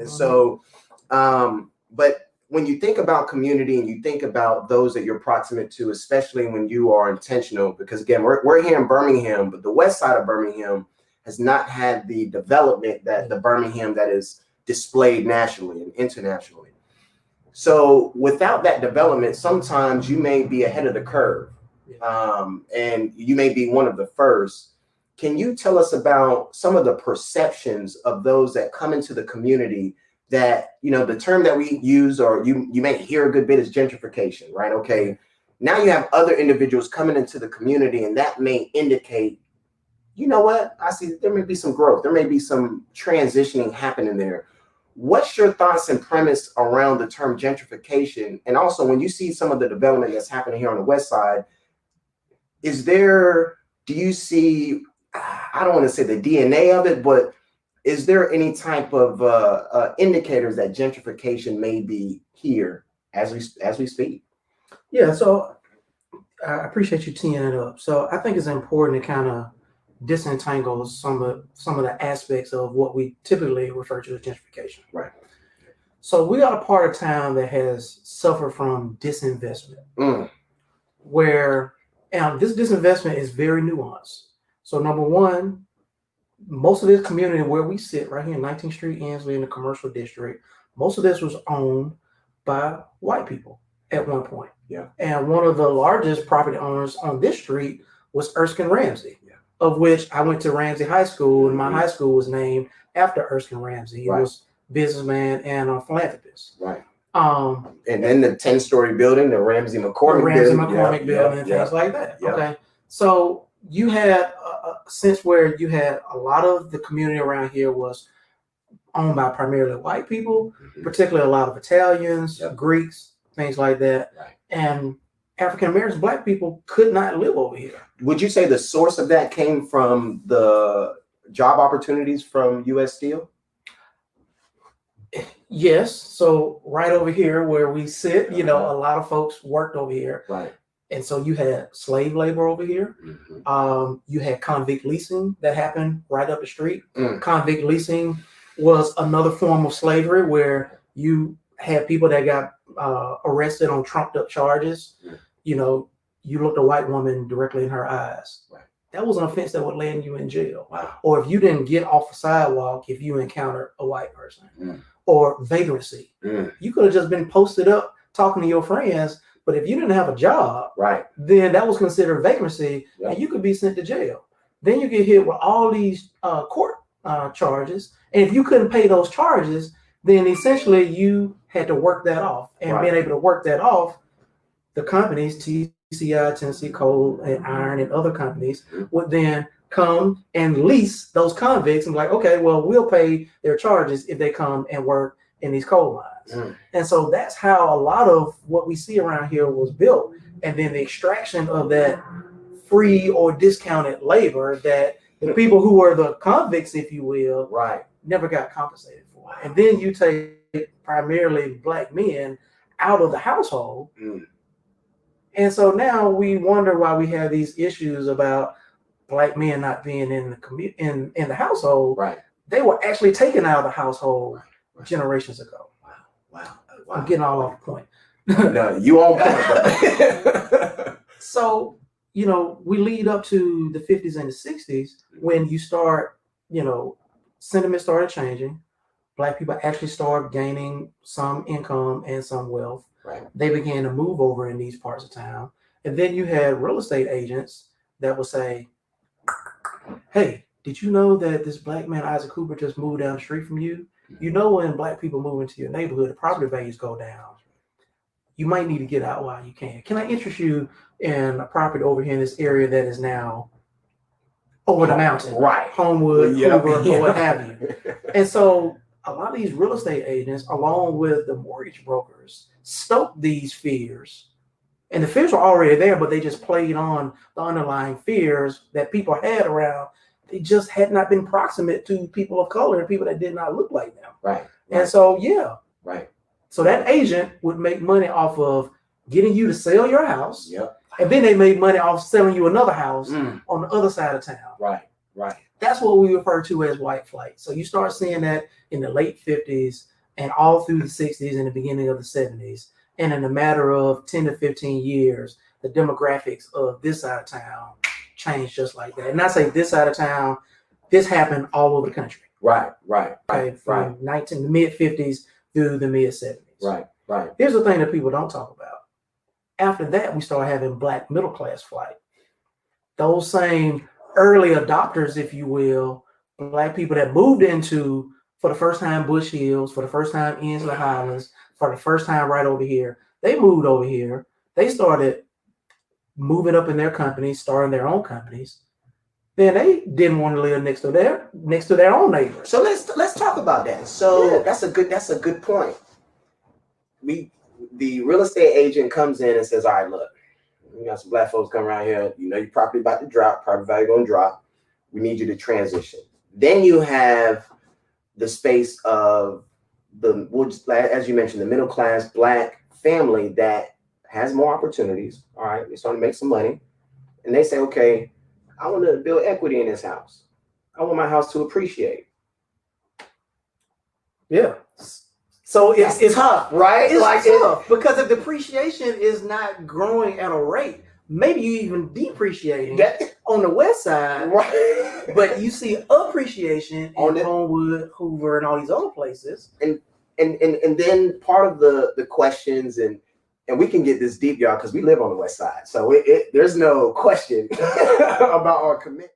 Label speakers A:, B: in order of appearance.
A: And so, but when you think about community and you think about those that you're proximate to, especially when you are intentional, because again, we're here in Birmingham, but the west side of Birmingham has not had the development that the Birmingham that is displayed nationally and internationally. So without that development, sometimes you may be ahead of the curve, and you may be one of the first. Can you tell us about some of the perceptions of those that come into the community that, you know, the term that we use, or you may hear a good bit, is gentrification, right? Okay, now you have other individuals coming into the community, and that may indicate, you know what, I see there may be some growth, there may be some transitioning happening there. What's your thoughts and premise around the term gentrification? And also, when you see some of the development that's happening here on the west side, do you see, I don't want to say the DNA of it, but is there any type of indicators that gentrification may be here as we speak?
B: Yeah, so I appreciate you teeing it up. So I think it's important to kind of disentangle some of the aspects of what we typically refer to as gentrification.
A: Right.
B: So we are a part of town that has suffered from disinvestment, where this disinvestment is very nuanced. So number one, most of this community where we sit right here in 19th Street, Ensley, in the commercial district, most of this was owned by white people at one point.
A: Yeah.
B: And one of the largest property owners on this street was Erskine Ramsey, of which I went to Ramsey High School, and my high school was named after Erskine Ramsey. He was a businessman and a philanthropist.
A: Right. And then the 10-story building, the Ramsey McCormick
B: building, and things like that. Yep. Okay. So you had a sense where you had a lot of the community around here was owned by primarily white people, particularly a lot of Italians, Greeks, things like that.
A: Right.
B: And African Americans, black people could not live over here.
A: Would you say the source of that came from the job opportunities from U.S. Steel?
B: Yes. So right over here where we sit, you know, a lot of folks worked over here.
A: Right.
B: And so you had slave labor over here. You had convict leasing that happened right up the street. Convict leasing was another form of slavery where you had people that got arrested on trumped up charges. You know, you looked a white woman directly in her eyes.
A: Right.
B: That was an offense that would land you in jail.
A: Wow.
B: Or if you didn't get off the sidewalk, if you encountered a white person. Or vagrancy. You could have just been posted up talking to your friends, but if you didn't have a job, then that was considered vagrancy, and you could be sent to jail. Then you get hit with all these court charges, and if you couldn't pay those charges, then essentially you had to work that off. And being able to work that off, the companies, TCI, Tennessee Coal and Iron, and other companies would then come and lease those convicts and be like, okay, well, we'll pay their charges if they come and work in these coal mines. And so that's how a lot of what we see around here was built. And then the extraction of that free or discounted labor that the people who were the convicts, if you will, never got compensated for. And then you take primarily black men out of the household. And so now we wonder why we have these issues about black men not being in the household. They were actually taken out of the household generations ago.
A: Wow.
B: I'm getting all off the point.
A: No, you on point.
B: So, you know, we lead up to the 50s and the 60s when you start, you know, sentiment started changing. Black people actually started gaining some income and some wealth. They began to move over in these parts of town. And then you had real estate agents that would say, hey, did you know that this black man, Isaac Cooper, just moved down the street from you? You know, when black people move into your neighborhood, the property values go down. You might need to get out while you can. Can I interest you in a property over here in this area that is now over the mountain? Homewood, Hoover, or what have you. And so a lot of these real estate agents, along with the mortgage brokers, stoked these fears. And the fears were already there, but they just played on the underlying fears that people had around. They just had not been proximate to people of color and people that did not look like them. And so, so that agent would make money off of getting you to sell your house. And then they made money off selling you another house on the other side of town. That's what we refer to as white flight. So you start seeing that in the late 50s and all through the 60s and the beginning of the 70s. And in a matter of 10 to 15 years, the demographics of this side of town changed just like that. And I say this side of town, this happened all over the country.
A: Right.
B: Okay, from the mid 50s through the mid 70s.
A: Right.
B: Here's the thing that people don't talk about. After that, we start having Black middle class flight. Those same early adopters, if you will, Black people that moved into, for the first time, Bush Hills, for the first time, Inslee Highlands, for the first time right over here. They moved over here. They started moving up in their companies, starting their own companies. Then they didn't want to live next to their own neighbors.
A: So let's talk about that. So that's a good point. The real estate agent comes in and says, all right, look, we got some Black folks coming around here. You know, your property about to drop, property value going to drop. We need you to transition. Then you have the space of as you mentioned, the middle class Black family that has more opportunities. All right, they're starting to make some money. And they say, okay, I want to build equity in this house. I want my house to appreciate.
B: Yeah. So it's tough,
A: right?
B: It's tough because if depreciation is not growing at a rate, maybe you even depreciating on the west side,
A: right?
B: But you see appreciation in Homewood, Hoover, and all these other places.
A: And then part of the questions and we can get this deep, y'all, because we live on the west side, so there's no question about our commitment.